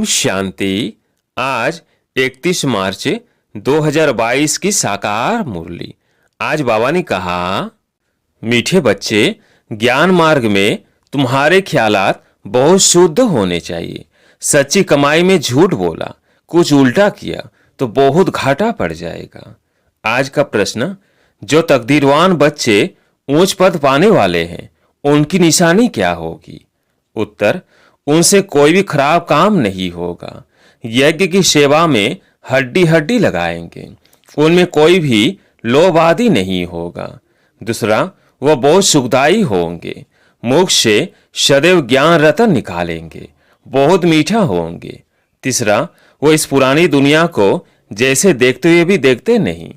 शांति। आज 31 मार्च 2022 की साकार मुरली। आज बाबा ने कहा, मीठे बच्चे, ज्ञान मार्ग में तुम्हारे ख्यालात बहुत शुद्ध होने चाहिए। सच्ची कमाई में झूठ बोला, कुछ उल्टा किया तो बहुत घाटा पड़ जाएगा। आज का प्रश्न, जो तकदीरवान बच्चे ऊंच पद पाने वाले हैं, उनकी निशानी क्या होगी? उत्तर, उनसे कोई भी खराब काम नहीं होगा। यज्ञ की सेवा में हड्डी हड्डी लगाएंगे। उनमें कोई भी लोभ आदि नहीं होगा। दूसरा, वह बहुत सुखदायी होंगे। मुख से सदैव ज्ञान रतन निकालेंगे, बहुत मीठा होंगे। तीसरा, वो इस पुरानी दुनिया को जैसे देखते हुए भी देखते नहीं।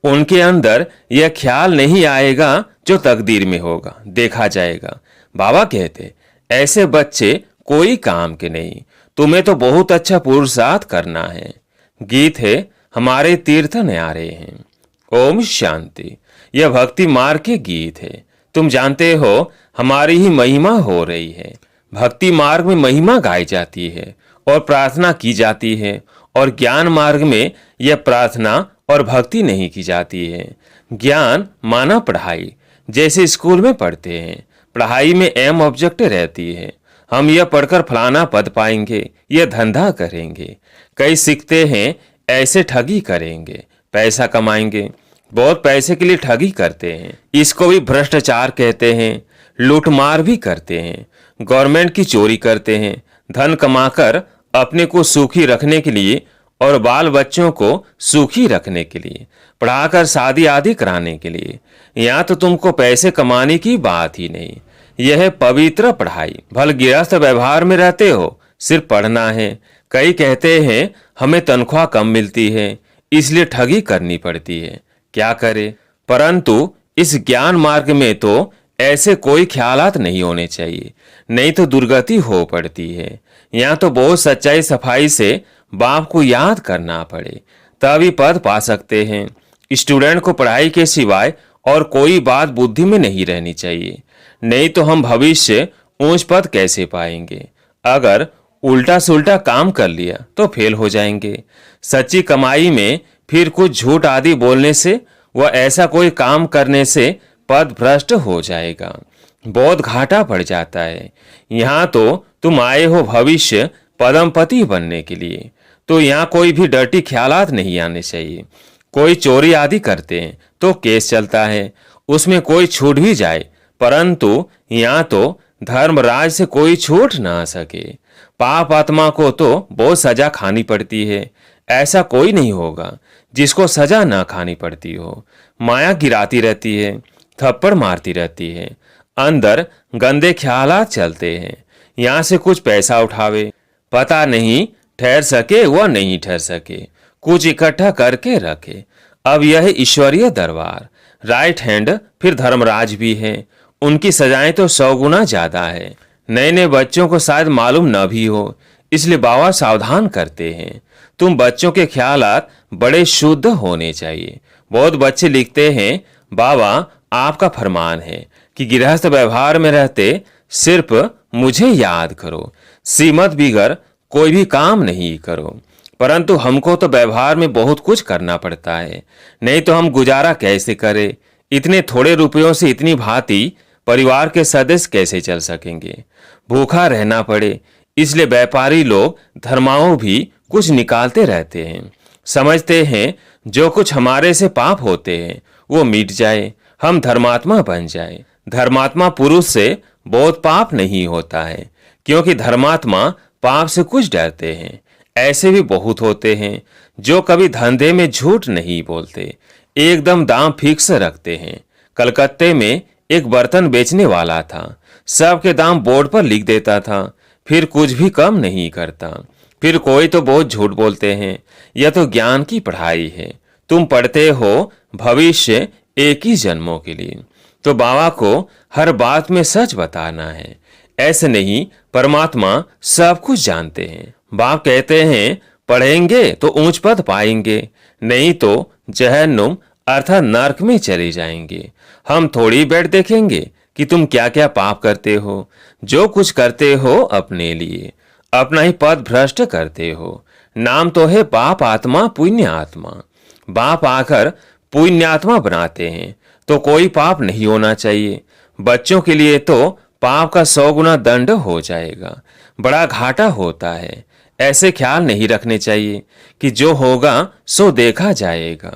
उनके अंदर यह ख्याल नहीं आएगा जो तकदीर में होगा, देखा जाएगा। बाबा कहते, ऐसे बच्चे कोई काम के नहीं। तुम्हें तो बहुत अच्छा पुरुषार्थ करना है। गीत है, हमारे तीर्थ न्यारे हैं। ओम शांति। यह भक्ति मार्ग के गीत है। तुम जानते हो, हमारी ही महिमा हो रही है। भक्ति मार्ग में महिमा गाई जाती है और प्रार्थना की जाती है, और ज्ञान मार्ग में यह प्रार्थना और भक्ति नहीं की जाती है। ज्ञान माना पढ़ाई, जैसे स्कूल में पढ़ते हैं। पढ़ाई में एम ऑब्जेक्ट रहती है। हम यह पढ़कर फलाना पद पाएंगे, यह धंधा करेंगे। कई सीखते हैं ऐसे ठगी करेंगे, पैसा कमाएंगे। बहुत पैसे के लिए ठगी करते हैं। इसको भी भ्रष्टाचार कहते हैं। लूटमार भी करते हैं, गवर्नमेंट की चोरी करते हैं। धन कमाकर अपने को सुखी रखने के लिए और बाल बच्चों को सुखी रखने के लिए, पढ़ाकर शादी आदि कराने के लिए। यहाँ तो तुमको पैसे कमाने की बात ही नहीं। यह है पवित्र पढ़ाई। भल गृहस्थ व्यवहार में रहते हो, सिर्फ पढ़ना है। कई कहते हैं हमें तनख्वाह कम मिलती है, इसलिए ठगी करनी पड़ती है। क्या करे? परंतु इस ज्ञान मार्ग में तो ऐसे कोई ख्यालात नहीं होने चाहिए, नहीं तो दुर्गति हो पड़ती है। यहाँ तो बहुत सच्चाई सफाई से बाप को याद करना पड़े, तभी पद पा सकते हैं। स्टूडेंट को पढ़ाई के सिवाय और कोई बात बुद्धि में नहीं रहनी चाहिए, नहीं तो हम भविष्य ऊंच पद कैसे पाएंगे? अगर उल्टा सुल्टा काम कर लिया तो फेल हो जाएंगे। सच्ची कमाई में फिर कुछ झूठ आदि बोलने से व ऐसा कोई काम करने से पद भ्रष्ट हो जाएगा, बहुत घाटा पड़ जाता है। यहाँ तो तुम आए हो भविष्य पदमपति बनने के लिए, तो यहाँ कोई भी डर्टी ख्यालात नहीं आने चाहिए। कोई चोरी आदि करते हैं तो केस चलता है, उसमें कोई छूट भी जाए, परंतु यहाँ तो धर्मराज से कोई छूट ना सके। पाप आत्मा को तो बहुत सजा खानी पड़ती है। ऐसा कोई नहीं होगा जिसको सजा ना खानी पड़ती हो। माया गिराती रहती है, थप्पड़ मारती रहती है, अंदर गंदे ख्यालात चलते हैं। यहाँ से कुछ पैसा उठावे, पता नहीं ठहर सके व नहीं ठहर सके, कुछ इकट्ठा करके रखे। अब यह ईश्वरीय दरबार, राइट हैंड फिर धर्मराज भी है। उनकी सजाएं तो 100 गुना ज्यादा है। नए नए बच्चों को शायद मालूम न भी हो, इसलिए बाबा सावधान करते हैं। तुम बच्चों के ख्यालात बड़े शुद्ध होने चाहिए। बहुत बच्चे लिखते हैं, बाबा आपका फरमान है कि गृहस्थ व्यवहार में रहते सिर्फ मुझे याद करो, श्रीमत बिगर कोई भी काम नहीं करो। परंतु हमको तो व्यवहार में बहुत कुछ करना पड़ता है, नहीं तो हम गुजारा कैसे करें? इतने थोड़े रुपयों से इतनी भांति परिवार के सदस्य कैसे चल सकेंगे? भूखा रहना पड़े, इसलिए व्यापारी लोग धर्माओं भी कुछ निकालते रहते हैं। समझते हैं जो कुछ हमारे से पाप होते हैं वो मिट जाए, हम धर्मात्मा बन जाए। धर्मात्मा पुरुष से बहुत पाप नहीं होता है, क्योंकि धर्मात्मा पाप से कुछ डरते हैं। ऐसे भी बहुत होते हैं जो कभी धंधे में झूठ नहीं बोलते, एकदम दाम फिक्स रखते हैं। कलकत्ते में एक बर्तन बेचने वाला था, सबके दाम बोर्ड पर लिख देता था, फिर कुछ भी कम नहीं करता। फिर कोई तो बहुत झूठ बोलते हैं। यह तो ज्ञान की पढ़ाई है। तुम पढ़ते हो भविष्य एक ही जन्मों के लिए, तो बाबा को हर बात में सच बताना है। ऐसे नहीं, परमात्मा सब कुछ जानते हैं। बाप कहते हैं पढ़ेंगे तो ऊंच पद पाएंगे, नहीं तो जहन्नुम अर्थात नरक में चले जाएंगे। हम थोड़ी बैठ देखेंगे कि तुम क्या क्या पाप करते हो। जो कुछ करते हो अपने लिए, अपना ही पद भ्रष्ट करते हो। नाम तो है पाप आत्मा पुण्य आत्मा। बाप आकर पुण्यात्मा बनाते हैं तो कोई पाप नहीं होना चाहिए। बच्चों के लिए तो पाप का 100 गुना दंड हो जाएगा, बड़ा घाटा होता है। ऐसे ख्याल नहीं रखने चाहिए कि जो होगा सो देखा जाएगा,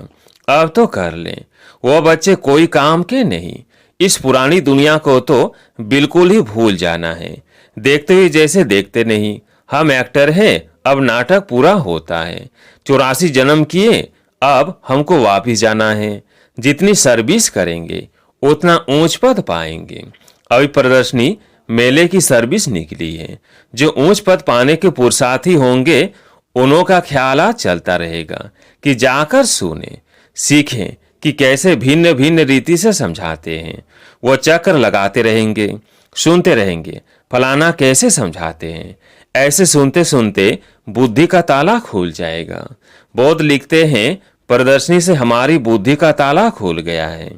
अब तो कर लें। वो बच्चे कोई काम के नहीं। इस पुरानी दुनिया को तो बिल्कुल ही भूल जाना है। देखते ही जैसे देखते नहीं। हम एक्टर हैं, अब नाटक पूरा होता है। 84 जन्म किए, अब हमको वापिस जाना है। जितनी सर्विस करेंगे उतना ऊंच पद पाएंगे। अभी प्रदर्शनी मेले की सर्विस निकली है। जो ऊंच पद पाने के पुरुषार्थी होंगे उन्हों का ख्याल चलता रहेगा कि जाकर सुने, सीखें कि कैसे भिन्न भिन्न रीति से समझाते हैं। वो चक्र लगाते रहेंगे, सुनते रहेंगे फलाना कैसे समझाते हैं। ऐसे सुनते सुनते बुद्धि का ताला खुल जाएगा। बौद्ध लिखते हैं, प्रदर्शनी से हमारी बुद्धि का ताला खुल गया है।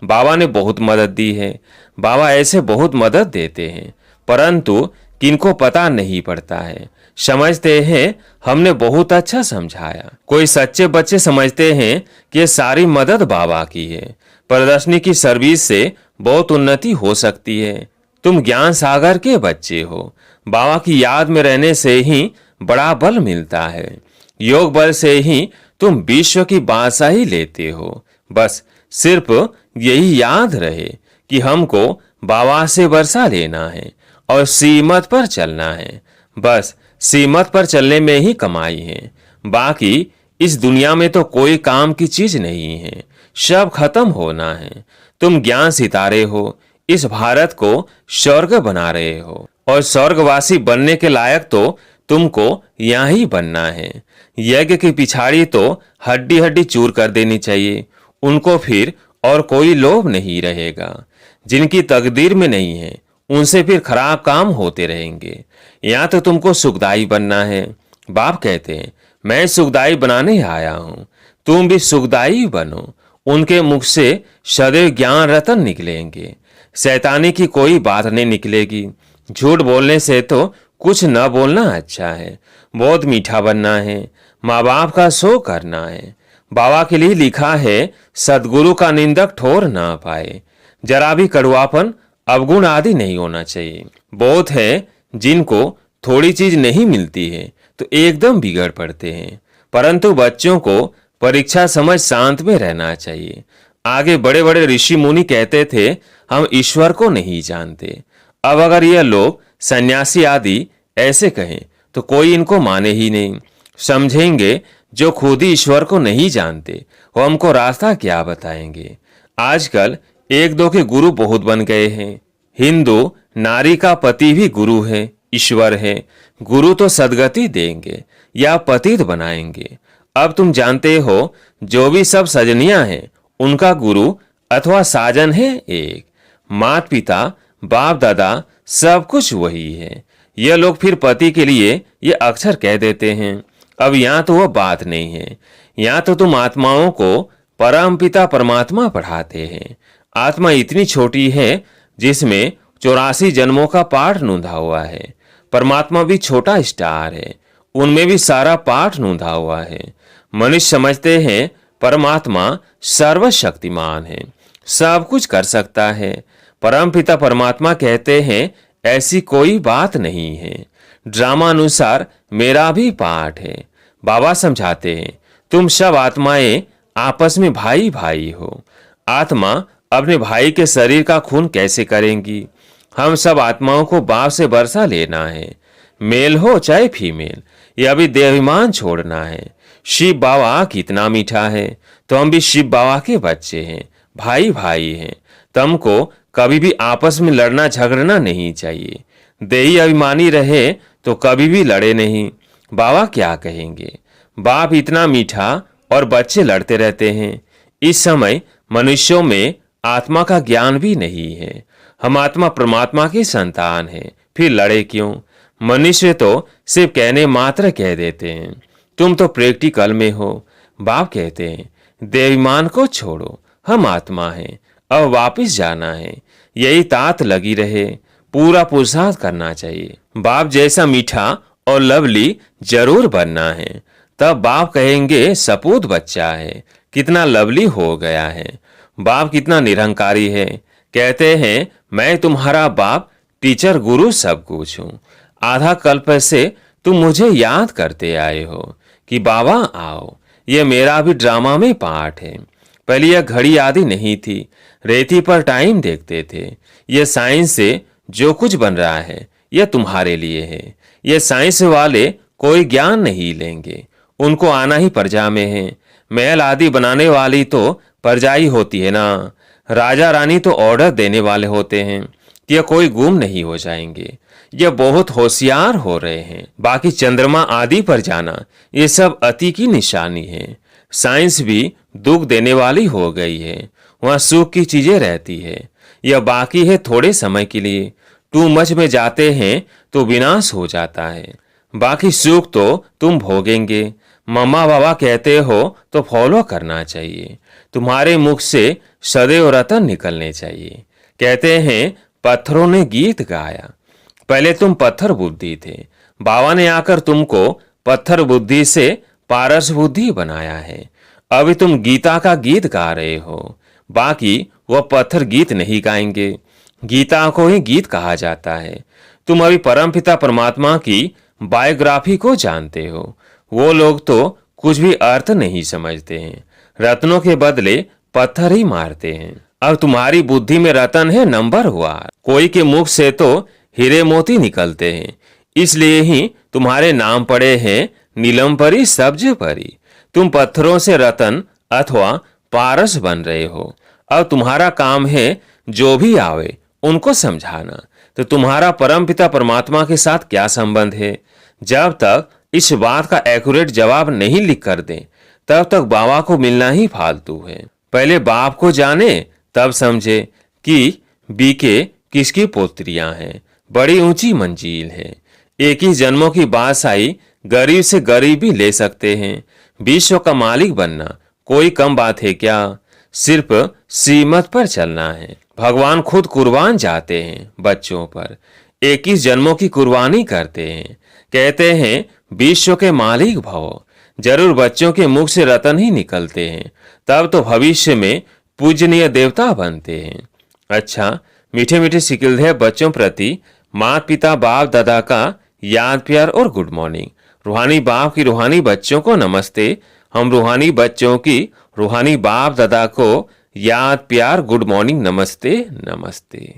बाबा ने बहुत मदद दी है। बाबा ऐसे बहुत मदद देते हैं, परंतु किनको पता नहीं पड़ता है। समझते हैं हमने बहुत अच्छा समझाया। कोई सच्चे बच्चे समझते हैं कि ये सारी मदद बाबा की है। प्रदर्शनी की सर्विस से बहुत उन्नति हो सकती है। तुम ज्ञान सागर के बच्चे हो। बाबा की याद में रहने से ही बड़ा बल मिलता है। योग बल से ही तुम विश्व की बादशाही लेते हो। बस सिर्फ यही याद रहे कि हमको बाबा से वर्षा लेना है और सीमत पर चलना है। बस सीमत पर चलने में ही कमाई है। बाकी इस दुनिया में तो कोई काम की चीज नहीं है, सब खत्म होना है। तुम ज्ञान सितारे हो, इस भारत को स्वर्ग बना रहे हो और स्वर्गवासी बनने के लायक तो तुमको यहाँ ही बनना है। यज्ञ की पिछाड़ी तो हड्डी हड्डी चूर कर देनी चाहिए। उनको फिर और कोई लोभ नहीं रहेगा। जिनकी तकदीर में नहीं है उनसे फिर खराब काम होते रहेंगे। यहाँ तो तुमको सुखदाई बनना है। बाप कहते हैं, मैं सुखदाई बनाने आया हूँ, तुम भी सुखदाई बनो। उनके मुख से सदैव ज्ञान रतन निकलेंगे। शैतानी की कोई बात नहीं निकलेगी। झूठ बोलने से तो कुछ न बोलना अच्छा है। बहुत मीठा बनना है, माँ बाप का शो करना है। बाबा के लिए लिखा है, सदगुरु का निंदक ठोर ना पाए। जरा भी कड़वापन अवगुण आदि नहीं होना चाहिए। बहुत है जिनको थोड़ी चीज नहीं मिलती है तो एकदम बिगड़ पड़ते हैं, परंतु बच्चों को परीक्षा समझ शांत में रहना चाहिए। आगे बड़े बड़े ऋषि मुनि कहते थे, हम ईश्वर को नहीं जानते। अब अगर यह लोग सन्यासी आदि ऐसे कहें तो कोई इनको माने ही नहीं। समझेंगे जो खुद ही ईश्वर को नहीं जानते वो हमको रास्ता क्या बताएंगे। आजकल एक दो के गुरु बहुत बन गए हैं। हिंदू नारी का पति भी गुरु है, ईश्वर है। गुरु तो सदगति देंगे या पतित बनाएंगे। अब तुम जानते हो जो भी सब सजनियां हैं उनका गुरु अथवा साजन है एक। माता पिता बाप दादा सब कुछ वही है। ये लोग फिर पति के लिए ये अक्षर कह देते हैं। अब यहाँ तो वह बात नहीं है। यहाँ तो तुम आत्माओं को परम पिता परमात्मा पढ़ाते हैं। आत्मा इतनी छोटी है जिसमें 84 जन्मों का पाठ नूंधा हुआ है। परमात्मा भी छोटा स्टार है, उनमें भी सारा पाठ नूंधा हुआ है। मनुष्य समझते हैं परमात्मा सर्वशक्तिमान है, सब कुछ कर सकता है। परम पिता परमात्मा कहते हैं ऐसी कोई बात नहीं है। ड्रामा अनुसार मेरा भी पाठ है। बाबा समझाते हैं तुम सब आत्माएं आपस में भाई भाई हो। आत्मा अपने भाई के शरीर का खून कैसे करेंगी। हम सब आत्माओं को बाप से वर्षा लेना है, मेल हो चाहे फीमेल। यह भी देहाभिमान छोड़ना है। शिव बाबा कितना मीठा है, तो हम भी शिव बाबा के बच्चे हैं, भाई भाई हैं। तुमको कभी भी आपस में लड़ना झगड़ना नहीं चाहिए। देही अभिमानी रहे तो कभी भी लड़े नहीं। बाबा क्या कहेंगे। बाप इतना मीठा और बच्चे लड़ते रहते हैं। इस समय मनुष्यों में आत्मा का ज्ञान भी नहीं है। हम आत्मा परमात्मा की संतान हैं, फिर लड़े क्यों। मनुष्य तो सिर्फ कहने मात्र कह देते हैं। तुम तो प्रैक्टिकल में हो। बाप कहते हैं देहाभिमान को छोड़ो, हम आत्मा हैं, अब वापिस जाना है। यही तात लगी रहे, पूरा पुरुषार्थ करना चाहिए। बाप जैसा मीठा और लवली जरूर बनना है। तब बाप कहेंगे सपूत बच्चा है, कितना लवली हो गया है। बाप कितना निरंकारी है। कहते हैं मैं तुम्हारा बाप, टीचर, गुरु सब कुछ हूँ। आधा कल्प से तुम मुझे याद करते आए हो कि बाबा आओ। ये मेरा भी ड्रामा में पार्ट है। पहले यह घड़ी आदि नहीं थी, रेती पर टाइम देखते थे। यह साइंस से जो कुछ बन रहा है यह तुम्हारे लिए है। ये साइंस वाले कोई ज्ञान नहीं लेंगे, उनको आना ही प्रजा में है। महल आदि बनाने वाली तो प्रजा ही होती है ना। राजा रानी तो ऑर्डर देने वाले होते हैं कि यह कोई गुम नहीं हो जाएंगे। यह बहुत होशियार हो रहे हैं। बाकी चंद्रमा आदि पर जाना ये सब अति की निशानी है। साइंस भी दुख देने वाली हो गई है। वहाँ सुख की चीजें रहती है। यह बाकी है थोड़े समय के लिए। टू मच में जाते हैं तो विनाश हो जाता है। बाकी सुख तो तुम भोगेंगे। मम्मा बाबा कहते हो तो फॉलो करना चाहिए। तुम्हारे मुख से सदैव रतन निकलने चाहिए। कहते हैं पत्थरों ने गीत गाया। पहले तुम पत्थर बुद्धि थे, बाबा ने आकर तुमको पत्थर बुद्धि से पारस बुद्धि बनाया है। अभी तुम गीता का गीत गा रहे हो। बाकी वह पत्थर गीत नहीं गाएंगे। गीता को ही गीत कहा जाता है। तुम अभी परमपिता परमात्मा की बायोग्राफी को जानते हो। वो लोग तो कुछ भी अर्थ नहीं समझते हैं, रत्नों के बदले पत्थर ही मारते हैं। अब तुम्हारी बुद्धि में रतन है नंबर हुआ। कोई के मुख से तो हीरे मोती निकलते हैं, इसलिए ही तुम्हारे नाम पड़े हैं नीलम परी, सब्ज परी। तुम पत्थरों से रतन अथवा पारस बन रहे हो। अब तुम्हारा काम है जो भी आवे उनको समझाना। तो तुम्हारा परमपिता परमात्मा के साथ क्या संबंध है? जब तक इस बात का एक्यूरेट जवाब नहीं लिख कर दें तब तक बाबा को मिलना ही फालतू है। पहले बाप को जाने तब समझे कि बीके किसकी पोत्रियां हैं। बड़ी ऊंची मंजिल है। एक ही जन्मों की बात आई, गरीब से गरीब भी ले सकते हैं। विश्व का मालिक बनना कोई कम बात है क्या? सिर्फ सीमत पर चलना है। भगवान खुद कुर्बान जाते हैं बच्चों पर। 21 जन्मों की कुर्बानी करते हैं। कहते हैं विश्व के मालिक भव। जरूर बच्चों के मुख से रतन ही निकलते हैं, तब तो भविष्य में पूजनीय देवता बनते हैं। अच्छा, मीठे मीठे सिकिलधे बच्चों प्रति माता पिता बाप दादा का याद प्यार और गुड मॉर्निंग। रूहानी बाप की रूहानी बच्चों को नमस्ते। हम रूहानी बच्चों की रूहानी बाप दादा को याद प्यार गुड मॉर्निंग, नमस्ते नमस्ते।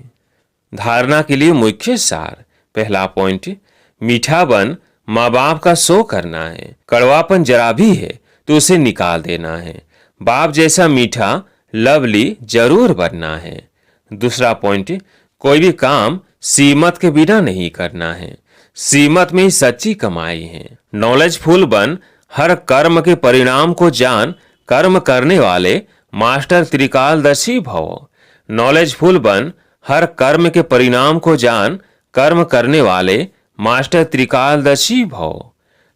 धारणा के लिए मुख्य सार। पहला पॉइंट, मीठा बन माँ बाप का शो करना है। कड़वापन जरा भी है तो उसे निकाल देना है। बाप जैसा मीठा लवली जरूर बनना है। दूसरा पॉइंट, कोई भी काम सीमत के बिना नहीं करना है। सीमत में ही सच्ची कमाई है। नॉलेजफुल बन हर कर्म के परिणाम को जान, कर्म करने वाले मास्टर त्रिकालदर्शी भव। नॉलेजफुल बन हर कर्म के परिणाम को जान, कर्म करने वाले मास्टर त्रिकालदर्शी भव।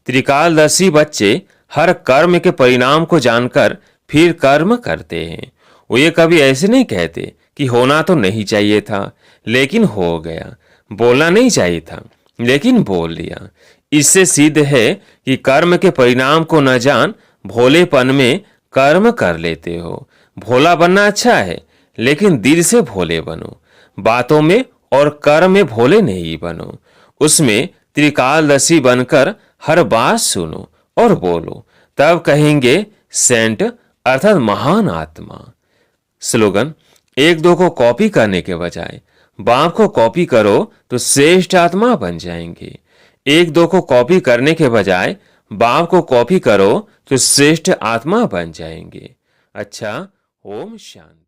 त्रिकालदर्शी बच्चे हर कर्म के परिणाम को जानकर फिर कर्म करते हैं। वो ये कभी ऐसे नहीं कहते कि होना तो नहीं चाहिए था लेकिन हो गया, बोलना नहीं चाहिए था लेकिन बोल लिया। इससे सिद्ध है कि कर्म के परिणाम को न जान भोलेपन में कर्म कर लेते हो। भोला बनना अच्छा है लेकिन दिल से भोले बनो। बातों में और कर्म में भोले नहीं बनो। उसमें त्रिकालदर्शी बनकर हर बात सुनो और बोलो, तब कहेंगे सेंट अर्थात महान आत्मा। स्लोगन, एक दो को कॉपी करने के बजाय बाप को कॉपी करो तो श्रेष्ठ आत्मा बन जाएंगे। एक दो को कॉपी करने के बजाय बाप को कॉपी करो तो श्रेष्ठ आत्मा बन जाएंगे। अच्छा, ओम शांति।